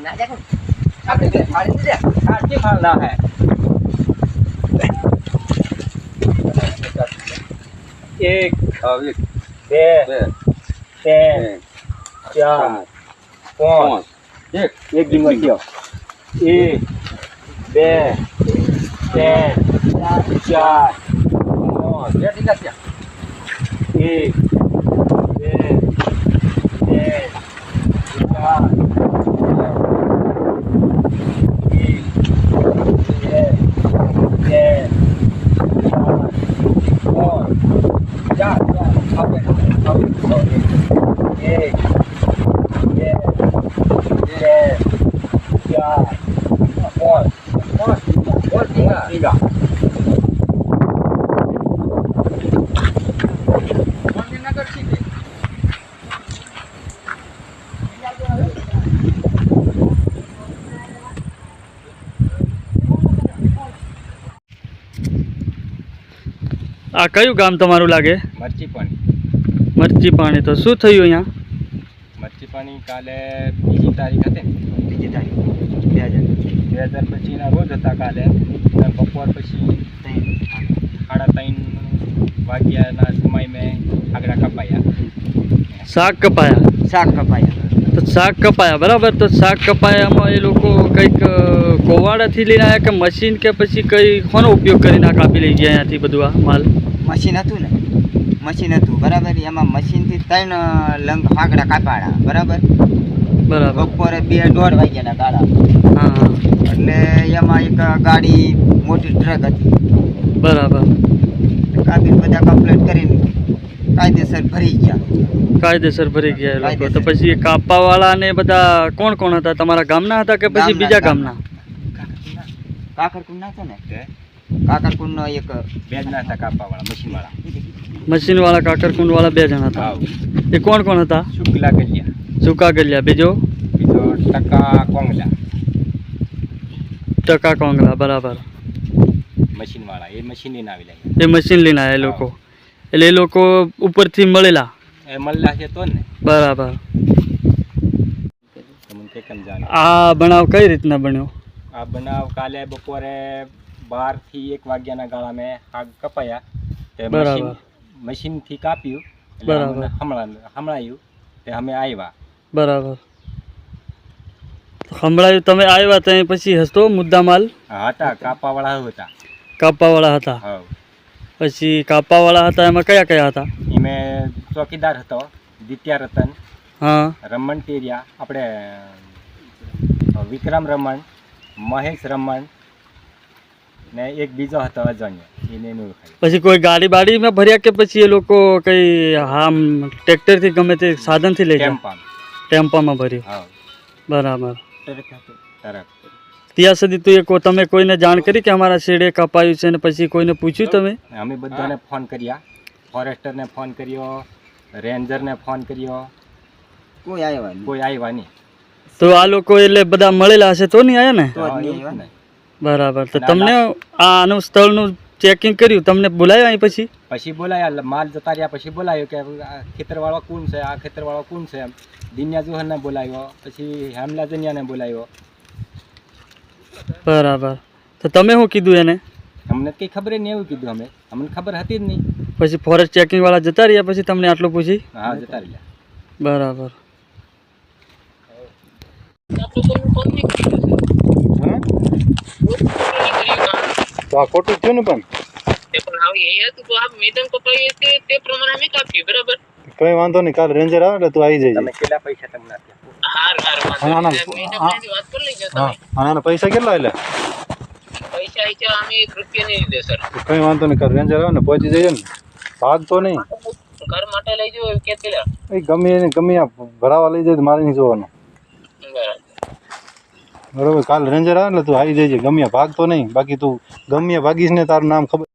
ना देखो फाड़ी दे फाड़ी फाड़ना है एक बे तीन चार पाँच एक दिन में किया एक बे तीन चार पाँच एक बे तीन चार આ કયું ગામ તમારું લાગે? મરચી પાણી. તો શું થયું અહીંયા? મરચી પાણી કાલે બીજી તારીખ હતી ને, બીજી તારીખ 2025ના રોજ હતા કાલે. બપોર પછી 3:30 વાગ્યાના સમય મેં આગળ કપાયા. શાક કપાયા. તો શાક કપાયા બરાબર. તો શાક કપાયામાં એ લોકો કંઈક કોવાડાથી લઈને આવ્યા કે મશીન કે પછી કઈ કોનો ઉપયોગ કરીને આ કાપી લઈ ગયા અહીંયાથી બધું આ માલ? મશીન હતું ને, મશીન હતું બરાબર. એમાં મશીનથી 3 લંગ ફાકડા કાપાડા બરાબર. બપોરે 2:30 વાગ્યાના ગાળા. હા. એટલે એમાં એક ગાડી મોટી ટ્રક હતી બરાબર. કાપીને બધા કમ્પ્લીટ કરીને કાયદેસર ભરી ગયા. કાયદેસર ભરી ગયા એ લોકો. તો પછી કાપવાવાળા ને બધા કોણ કોણ હતા? તમારા ગામના હતા કે પછી બીજા ગામના? કાકરકુંડ ના હતા ને, કાકરકુંડ નો એક 2 જણા હતા કાપવાવાળા, મશીનવાળા કાકરકુંડ વાળા 2 જણા હતા. એ કોણ કોણ હતા? સુકા ગલિયા. બીજો ટકા કોંગલા બરાબર. મશીનવાળા એ મશીન લઈને આવેલા. એ મશીન લઈને આવ્યા એ લોકો. એટલે એ લોકો ઉપરથી મળેલા છે તો ને બરાબર. આ બનાવ કઈ રીતના બન્યો? આ બનાવ કાલે બપોરે 12 થી 1 વાગ્યાના ગાળા મેં આગ કપાયા. બરાબર. મશીનથી કાપ્યું. બરાબર. હમણાયું તે અમે આવ્યા. બરાબર. હમણાં તમે આવ્યા ત્યાં પછી હસ્તો મુદ્દા માલ હતા કાપવાવાળા હતા. પછી કાપવાવાળા હતા એમાં કયા કયા હતા? એમાં ચોકીદાર હતો દિત્યા રતન, હા, રમણ ટેરિયા, આપણે વિક્રમ રમણ, મહેશ રમણ ને એક બીજો હતો અજન્ય. એને પછી કોઈ ગાડી બાડીમાં ભર્યા કે પછી એ લોકો કઈ આમ ટ્રેક્ટરથી ગમે તે સાધનથી લઈ ગયા? ટેમ્પામાં ભર્યું. બરાબર. ત્યાં સુધી તો તમે કોઈને જાણ કરી કે અમારા શેડે કપાયું છે? ને પછી કોઈને પૂછ્યું તમે? અમે બધાને ફોન કર્યા. ફોરેસ્ટરને ફોન કર્યો, રેન્જરને ફોન કર્યો, કોઈ આવ્યા નહીં. તો આ લોકો એટલે બધા મળેલા હશે તો નહીં આવ્યા ને? બરાબર. તો તમને આનું સ્થળનું ચેકિંગ કર્યું, તમને બોલાયા અહીં? પછી બોલાયા, માલ જતા રહ્યા પછી બોલાયો કે ખેતરવાળો કોણ છે, આ ખેતરવાળો કોણ છે. દિન્યા જોહરને બોલાવ્યો, પછી હેમલા જનિયાને બોલાવ્યો. બરાબર. તો તમે શું કીધું એને? અમને કંઈ ખબર નહીં. એવું કીધું અમને ખબર હતી જ નહીં. પછી ફોરેસ્ટ ચેકિંગ વાળા જતા રહ્યા પછી તમને આટલું પૂછી? હા, જતા રહ્યા. બરાબર. તો આ ખોટું થયું ને પણ કઈ વાંધો નહીં. કાલે રેન્જર આવે એટલે તું આવી જજે. કેટલા પૈસા તમને આના પૈસા કેટલા? એટલે કઈ વાંધો નહીં. કાલે રેન્જર આવે ને પહોંચી જઈએ ને. ભાગ તો નહીં ગમે ભરાવા લઈ જાય મારે નહીં જોવાનું. બરોબર. કાલે રેન્જર આવે એટલે તું આવી જજે. ગમ્યા ભાગ તો નહીં. બાકી તું ગમ્યા ભાગીશ ને તારું નામ ખબર